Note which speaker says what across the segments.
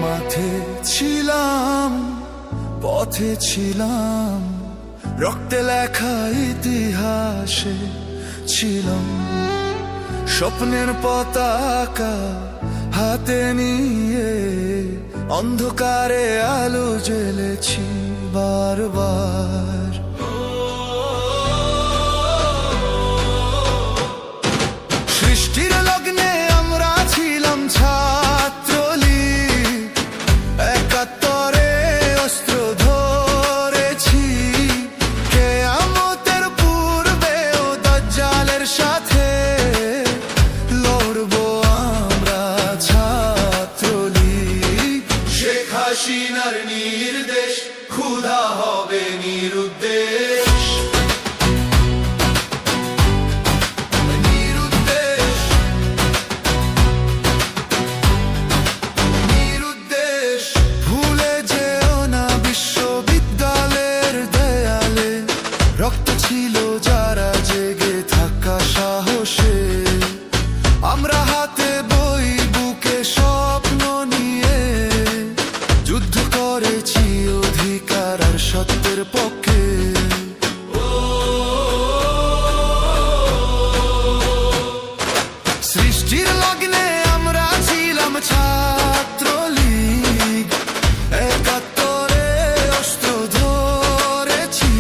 Speaker 1: মাঠে ছিলাম, পথে ছিলাম, রক্তে লেখা ইতিহাসে ছিলাম, স্বপ্নের পতাকা হাতে নিয়ে অন্ধকারে আলো জ্বেলেছি বারবার। সৃষ্টির লগ্নে আমরা ছিলাম ছাত্রলীগ, একাত্তরে অস্ত্র ধরেছি, কিয়ামতের পূর্বে ও দাজ্জালের সাথে লড়বো আমরা ছাত্রলীগ। শেখ হাসিনার নির্দেশ, ক্ষুধা হবে নিরুদ্দেশ। রক্ত ছিল যারা জেগে থাকা সাহসে, আমরা হাতে বই বুকে স্বপ্ন নিয়ে যুদ্ধ করেছি অধিকার আর সত্যের পক্ষে। সৃষ্টির লগ্নে আমরা ছিলাম ছাত্রলীগ, একাত্তরে অস্ত্র ধরেছি,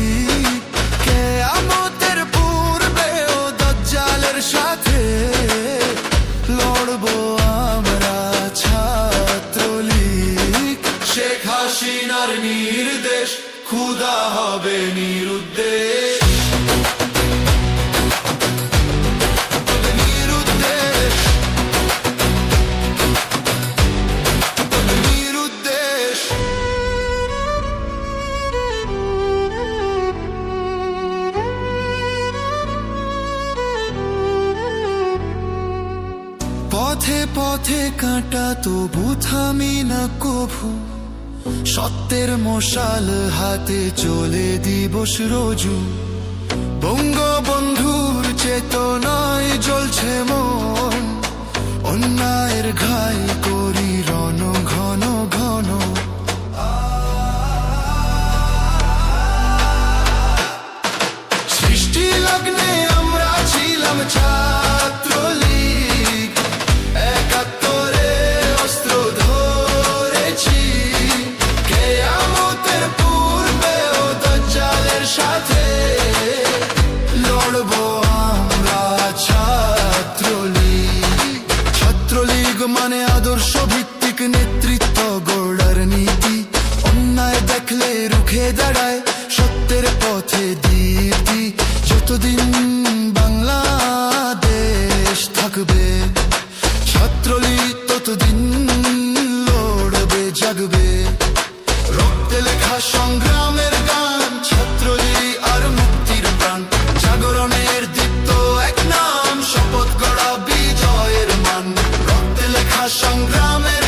Speaker 1: কিয়ামতের পূর্বে ও দাজ্জালের সাথে লড়বো আমরা ছাত্রলীগ। শেখ হাসিনার নির্দেশ, ক্ষুধা হবে নিরুদ্দেশ। পথে পথে কাঁটা তবু থামি না কভু, সত্যের মশাল হাতে চলে দিবস রোজু। বঙ্গবন্ধুর চেতনায় জ্বলছে মন, অন্যায়ের ঘাই করি রণ ঘন ঘন। সৃষ্টি লগ্নে আমরা ছিলাম ছাত্রলীগ, একাত্তরে অস্ত্র ধরেছি, কিয়ামতের পূর্বে ও দাজ্জালের সাথে লড়বো আমরা ছাত্রলীগ। ছাত্রলীগ মানে আদর্শ ভিত্তিক নেতৃত্ব গড়ার নীতি, অন্যায় দেখলে রুখে দাঁড়ায় সত্যের পথে দীপ্তি। যতদিন বাংলাদেশ থাকবে ছাত্রলীগ ততদিন লড়বে জাগবে। রক্তে লেখা সংগ্রামের গান, ছাত্রলীগ আর মুক্তির প্রাণ, জাগরণের দীপ্ত এক নাম, শপথ গড়া বিজয়ের মান। রক্তে লেখা সংগ্রামের